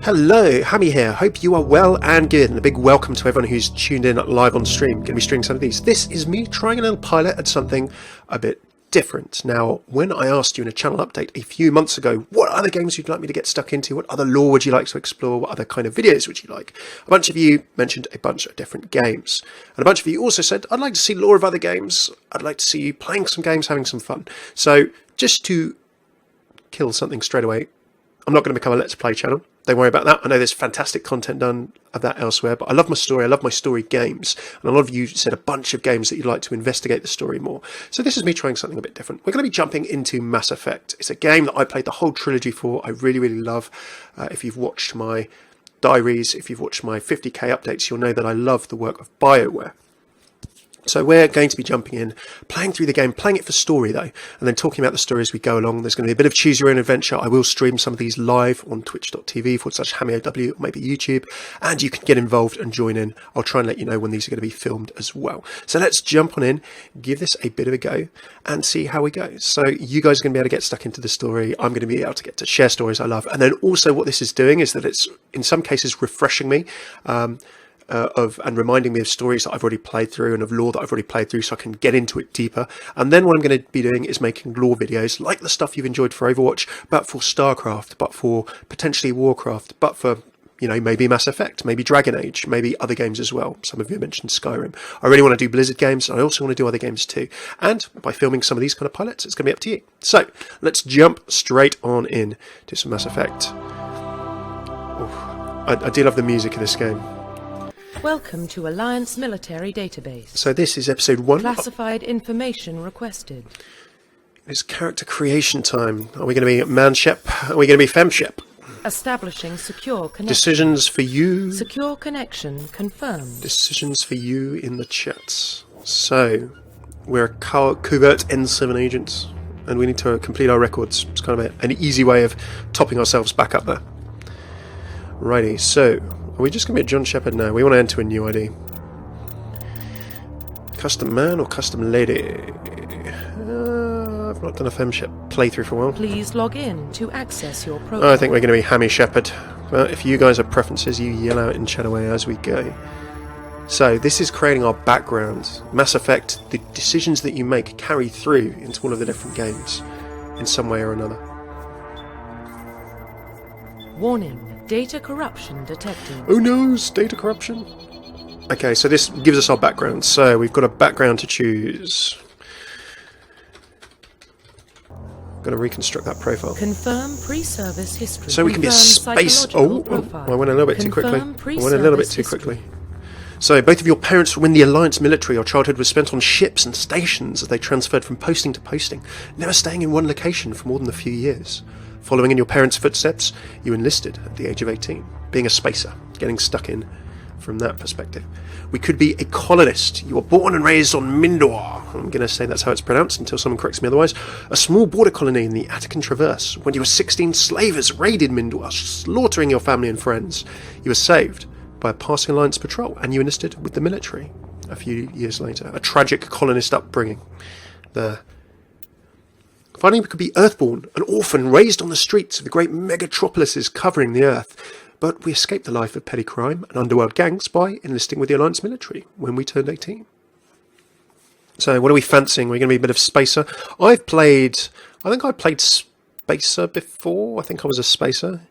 Hello, Hammeh here. Hope you are well and good, and a big welcome to everyone who's tuned in live on stream. Going to be streaming some of these. This is me trying a little pilot at something a bit different. Now, when I asked you in a channel update a few months ago, what other games you'd like me to get stuck into, what other lore would you like to explore, what other kind of videos would you like, a bunch of you mentioned a bunch of different games. And a bunch of you also said, I'd like to see lore of other games. I'd like to see you playing some games, having some fun. So just to kill something straight away, I'm not going to become a Let's Play channel. Don't worry about that. I know there's fantastic content done of that elsewhere, but I love my story. I love my story games. And a lot of you said a bunch of games that you'd like to investigate the story more. So this is me trying something a bit different. We're going to be jumping into Mass Effect. It's a game that I played the whole trilogy for. I really, really love. If you've watched my diaries, if you've watched my 50k updates, you'll know that I love the work of Bioware. So we're going to be jumping in, playing through the game, playing it for story though, and then talking about the story as we go along. There's going to be a bit of choose your own adventure. I will stream some of these live on twitch.tv/HammehOW, or maybe YouTube, and you can get involved and join in. I'll try and let you know when these are going to be filmed as well. So let's jump on in, give this a bit of a go, and see how we go. So you guys are going to be able to get stuck into the story. I'm going to be able to get to share stories I love. And then also what this is doing is that it's, in some cases, refreshing me. And reminding me of stories that I've already played through and of lore that I've already played through, so I can get into it deeper. And then what I'm going to be doing is making lore videos like the stuff you've enjoyed for Overwatch, but for StarCraft, but for potentially Warcraft, but for, you know, maybe Mass Effect, maybe Dragon Age, maybe other games as well. Some of you mentioned Skyrim. I really want to do Blizzard games, and I also want to do other games too. And by filming some of these kind of pilots, it's going to be up to you. So let's jump straight on in to some Mass Effect. I do love the music in this game. Welcome to Alliance Military Database. So this is episode 1. Classified information requested. It's character creation time. Are we going to be man-ship? Are we going to be fem-ship? Establishing secure connection. Decisions for you. Secure connection confirmed. Decisions for you in the chats. So, we're a covert N7 agents, and we need to complete our records. It's kind of an easy way of topping ourselves back up there. Righty, so are we just going to be John Shepard now? We want to enter a new ID. Custom man or custom lady? I've not done a femship playthrough for a while. Please log in to access your profile. I think we're going to be Hammeh Shepard. But if you guys have preferences, you yell out in chat away as we go. So this is creating our background. Mass Effect, the decisions that you make carry through into all of the different games in some way or another. Warning. Data corruption detected. Oh no, data corruption. Okay, so this gives us our background. So we've got a background to choose. I'm going to reconstruct that profile. Confirm pre-service history. So we can be a space... Oh, I went a little bit too quickly. So both of your parents were in the Alliance military. Your childhood was spent on ships and stations as they transferred from posting to posting, never staying in one location for more than a few years. Following in your parents' footsteps, you enlisted at the age of 18, being a spacer, getting stuck in from that perspective. We could be a colonist. You were born and raised on Mindor. I'm going to say that's how it's pronounced until someone corrects me otherwise. A small border colony in the Attican Traverse. When you were 16, slavers raided Mindor, slaughtering your family and friends. You were saved by a passing Alliance patrol, and you enlisted with the military a few years later. A tragic colonist upbringing. Finally, we could be Earthborn, an orphan raised on the streets of the great megatropolises covering the Earth. But we escaped the life of petty crime and underworld gangs by enlisting with the Alliance military when we turned 18. So what are we fancying? We're going to be a bit of spacer. I think I played spacer before. I think I was a spacer.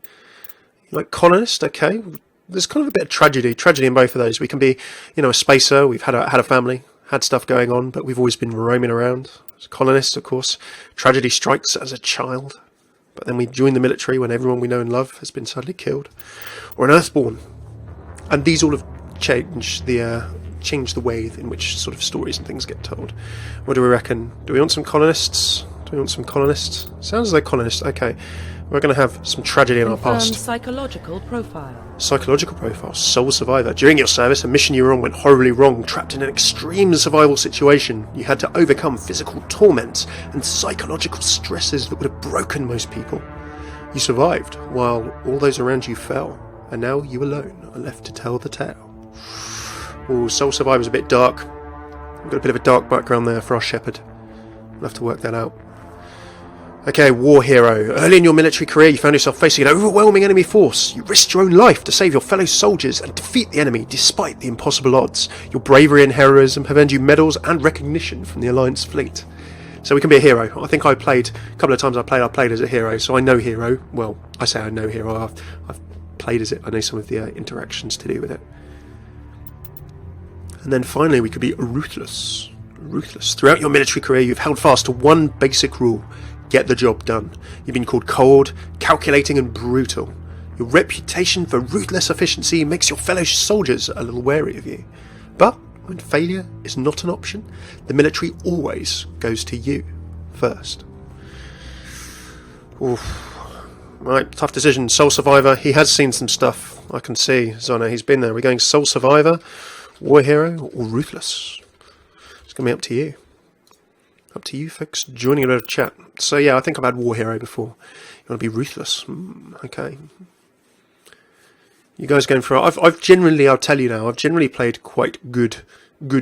Like colonist, okay. There's kind of a bit of tragedy in both of those. We can be, you know, a spacer. We've had a family, had stuff going on, but we've always been roaming around. As a colonist, of course, tragedy strikes as a child, but then we join the military when everyone we know and love has been suddenly killed. Or an Earthborn. And these all have changed the way in which sort of stories and things get told. What do we reckon? Do we want some colonists? Sounds like colonists. Okay. We're going to have some tragedy in our past. Psychological profile. Psychological profile. Sole survivor. During your service, a mission you were on went horribly wrong. Trapped in an extreme survival situation. You had to overcome physical torments and psychological stresses that would have broken most people. You survived, while all those around you fell. And now you alone are left to tell the tale. Ooh, Soul Survivor's a bit dark. We've got a bit of a dark background there for our Shepard. We'll have to work that out. Okay, war hero. Early in your military career, you found yourself facing an overwhelming enemy force. You risked your own life to save your fellow soldiers and defeat the enemy despite the impossible odds. Your bravery and heroism have earned you medals and recognition from the Alliance fleet. So we can be a hero. I think I played, a couple of times I played as a hero, so I know hero. Well, I say I know hero, I've played as it. I know some of the interactions to do with it. And then finally we could be ruthless. Ruthless. Throughout your military career, you've held fast to one basic rule. Get the job done. You've been called cold, calculating and brutal. Your reputation for ruthless efficiency makes your fellow soldiers a little wary of you. But when failure is not an option, the military always goes to you first. Oof. Right, tough decision. Sole survivor. He has seen some stuff. I can see, Zona. He's been there. We're going sole survivor, war hero, or ruthless. It's going to be up to you. Up to you folks joining a bit of chat. So yeah, I think I've had war hero before. You want to be ruthless? Okay. You guys going for? I've generally, I'll tell you now, I've generally played quite good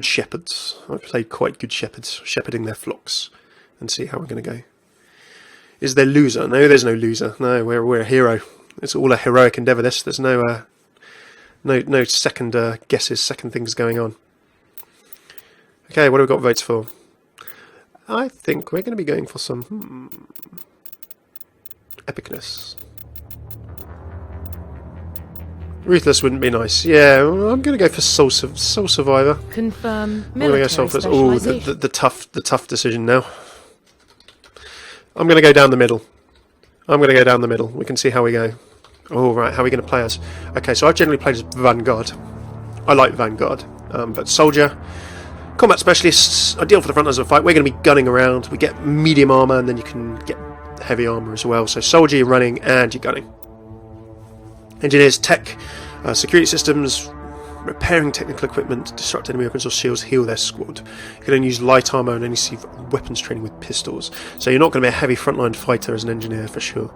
shepherds. I've played quite good shepherds, shepherding their flocks, and see how we're going to go. Is there loser? No, there's no loser. No, we're a hero. It's all a heroic endeavour. There's no second guesses, second things going on. Okay, what have we got votes for? I think we're going to be going for some epicness. Ruthless wouldn't be nice. Yeah, I'm going to go for Soul Survivor. Confirm I'm going to go Soul first. Oh, the tough decision now. I'm going to go down the middle. We can see how we go. Oh, right, how are we going to play as? Okay, so I've generally played as Vanguard. I like Vanguard, but Soldier... Combat specialists, ideal for the front lines of the fight. We're going to be gunning around. We get medium armour and then you can get heavy armour as well. So soldier, you're running and you're gunning. Engineers, tech, security systems, repairing technical equipment, disrupt enemy weapons or shields, heal their squad. You can only use light armour and only see weapons training with pistols. So you're not going to be a heavy frontline fighter as an engineer for sure.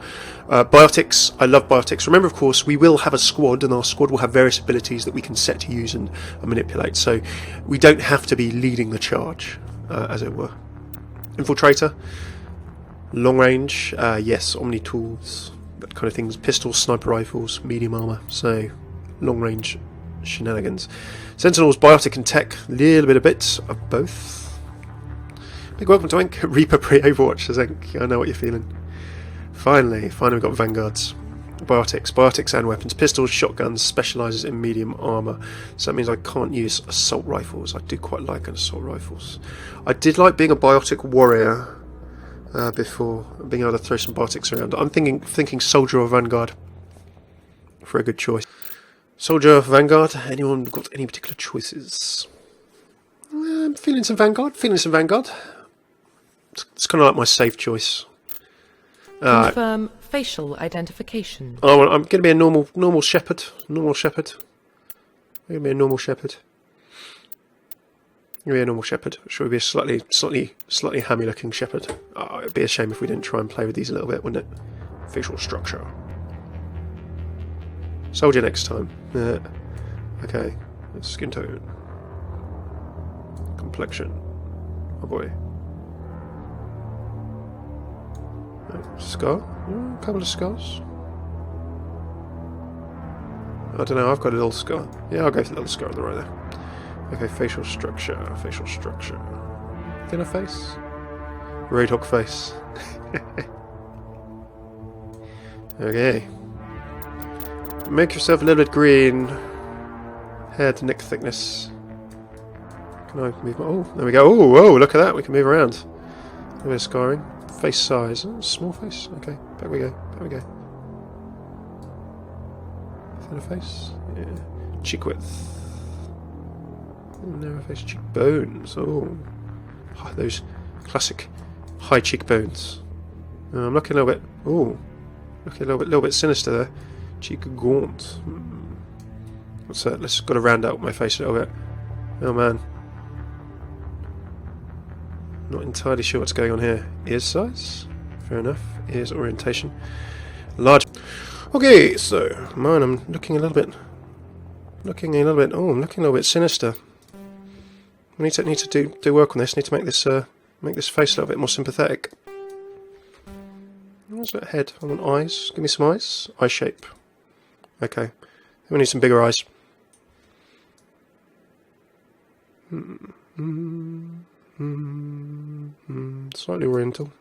Biotics, I love biotics. Remember, of course, we will have a squad and our squad will have various abilities that we can set to use and manipulate. So we don't have to be leading the charge, as it were. Infiltrator, long range, yes, omni tools, that kind of things. Pistols, sniper rifles, medium armour, so long range shenanigans. Sentinels, biotic and tech, little bit of both. Big welcome to Ink. Reaper pre-Overwatch says Ink. I know what you're feeling. Finally we've got Vanguards. Biotics and weapons. Pistols, shotguns, specialises in medium armour. So that means I can't use assault rifles. I do quite like assault rifles. I did like being a biotic warrior before, being able to throw some biotics around. I'm thinking soldier or Vanguard for a good choice. Soldier, Vanguard. Anyone got any particular choices? I'm feeling some Vanguard. It's kind of like my safe choice. Confirm facial identification. Oh, I'm going to be a normal shepherd. I'm going to be a normal shepherd. Should we be a slightly hammy-looking shepherd? Oh, it'd be a shame if we didn't try and play with these a little bit, wouldn't it? Facial structure. Soldier next time. Okay. Skin tone. Complexion. Oh boy. Scar? A couple of scars. I don't know, I've got a little scar. Yeah, I'll go for the little scar on the right there. Okay, facial structure. Thinner face? Roadhog face. Okay. Make yourself a little bit green. Hair to neck thickness. Can I move my... Oh, there we go. Oh, whoa, look at that. We can move around. A little bit of scarring. Face size. Oh, small face. Okay, back we go. Thinner face. Yeah. Cheek width. Narrow face. Cheekbones. Oh, those classic high cheekbones. I'm looking a little bit... Oh, looking a little bit sinister there. Cheek gaunt. What's that? Let's got to round out my face a little bit. Oh man. Not entirely sure what's going on here. Ear size? Fair enough. Ears orientation. Large. Okay, so mine. I'm looking a little bit. Oh, I'm looking a little bit sinister. I need to do work on this. Need to make this face a little bit more sympathetic. What's that head? I want eyes. Give me some eyes. Eye shape. Okay. We need some bigger eyes. Slightly oriental.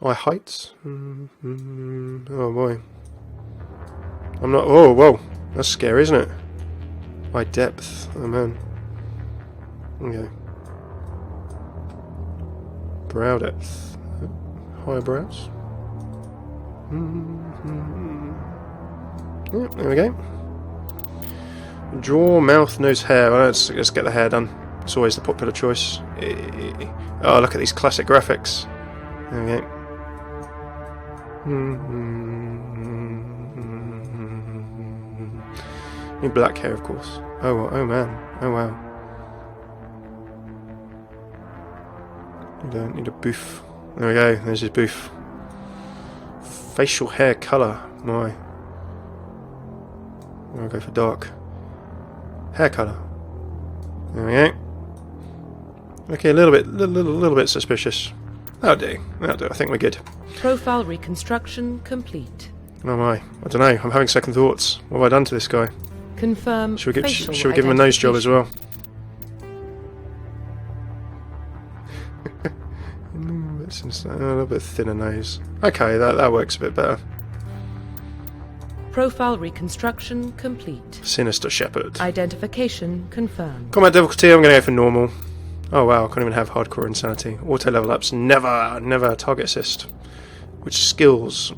Eye height. Oh boy. I'm not. Oh, whoa. That's scary, isn't it? Eye depth. Oh man. Okay. Brow depth. Higher brows. Yep, there we go. Jaw, mouth, nose, hair. Well, let's get the hair done. It's always the popular choice. Oh, look at these classic graphics. There we go. Need black hair, of course. Oh man. Oh wow. Need a boof. There we go. There's his boof. Facial hair colour. My. I'll go for dark. Hair colour. There we go. Okay, a little bit suspicious. That'll do. I think we're good. Profile reconstruction complete. Oh my. I don't know. I'm having second thoughts. What have I done to this guy? Confirm Should we facial give him a nose job as well? A little bit thinner nose. Okay, that works a bit better. Profile reconstruction complete. Sinister Shepard. Identification confirmed. Combat difficulty, I'm going to go for normal. Oh wow, I can't even have hardcore insanity. Auto level ups, never. Target assist. Which skills?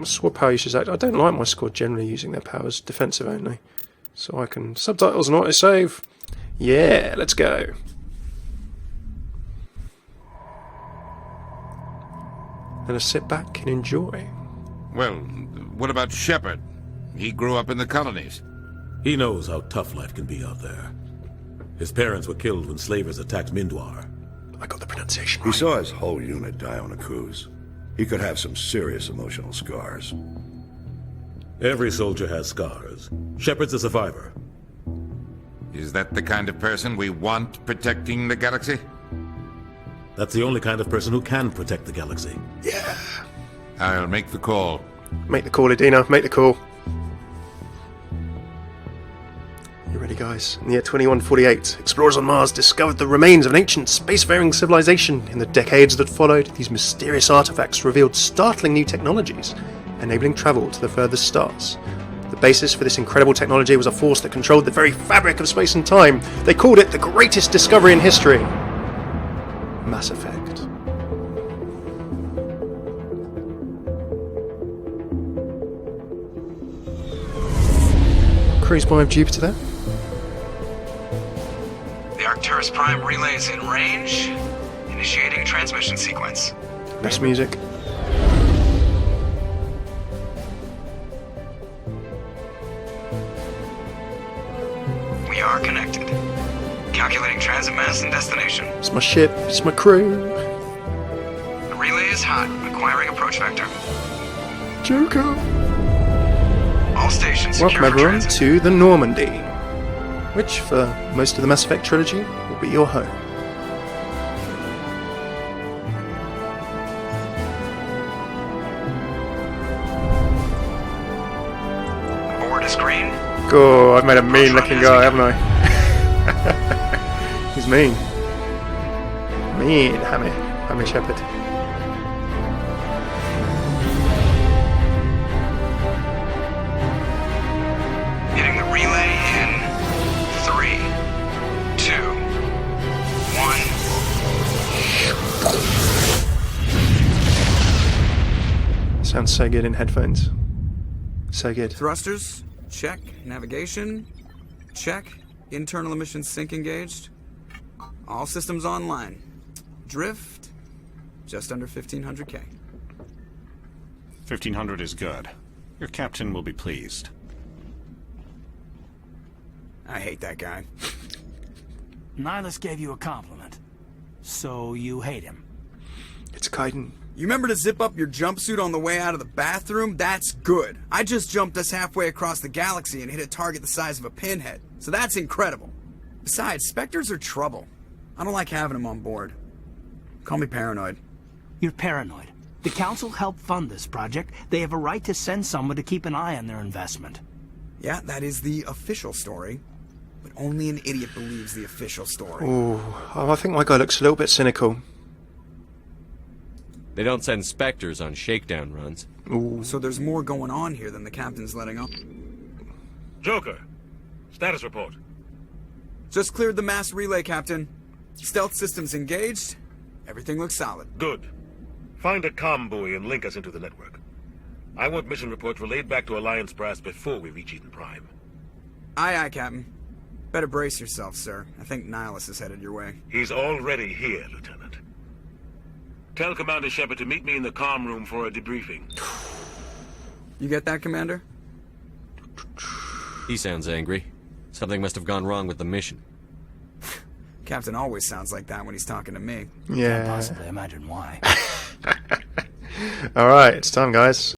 Sword power usage. I don't like my squad generally using their powers defensive only. So I can subtitles and auto save. Yeah, let's go. Let us sit back and enjoy. Well, what about Shepard? He grew up in the colonies. He knows how tough life can be out there. His parents were killed when slavers attacked Mindwar. I got the pronunciation He right. saw his whole unit die on a cruise. He could have some serious emotional scars. Every soldier has scars. Shepard's a survivor. Is that the kind of person we want protecting the galaxy? That's the only kind of person who can protect the galaxy. Yeah. I'll make the call. Make the call, Adina. Make the call. You ready, guys? In the year 2148, explorers on Mars discovered the remains of an ancient spacefaring civilization. In the decades that followed, these mysterious artifacts revealed startling new technologies, enabling travel to the furthest stars. The basis for this incredible technology was a force that controlled the very fabric of space and time. They called it the greatest discovery in history. Mass Effect. Cruise by Jupiter there. The Arcturus Prime relay is in range. Initiating transmission sequence. Less music. We are connected. Calculating transit mass and destination. It's my ship. It's my crew. The relay is hot. Acquiring approach vector. Joker. All stations secure Welcome for everyone transit. to the Normandy, which for most of the Mass Effect trilogy will be your home. The board is green. Cool, I've made a mean looking guy, haven't I? He's mean. Mean, Hammeh Shepard. Hitting the relay in 3, 2, 1. Sounds so good in headphones. So good. Thrusters, check. Navigation, check. Internal emission sync engaged. All systems online. Drift, just under 1500K. 1500 is good. Your captain will be pleased. I hate that guy. Nihilus gave you a compliment. So you hate him. It's Kaiden. You remember to zip up your jumpsuit on the way out of the bathroom? That's good. I just jumped us halfway across the galaxy and hit a target the size of a pinhead. So that's incredible. Besides, specters are trouble. I don't like having them on board. Call me paranoid. You're paranoid. The Council helped fund this project. They have a right to send someone to keep an eye on their investment. Yeah, that is the official story. But only an idiot believes the official story. Ooh, I think my guy looks a little bit cynical. They don't send specters on shakedown runs. Ooh. So there's more going on here than the captain's letting on. Joker, status report. Just cleared the mass relay, Captain. Stealth systems engaged. Everything looks solid. Good. Find a comm buoy and link us into the network. I want mission reports relayed back to Alliance brass before we reach Eden Prime. Aye, aye, Captain. Better brace yourself, sir. I think Nihilus is headed your way. He's already here, Lieutenant. Tell Commander Shepard to meet me in the comm room for a debriefing. You get that, Commander? He sounds angry. Something must have gone wrong with the mission. Captain always sounds like that when he's talking to me. Can't Yeah. possibly imagine why. Alright, it's time, guys.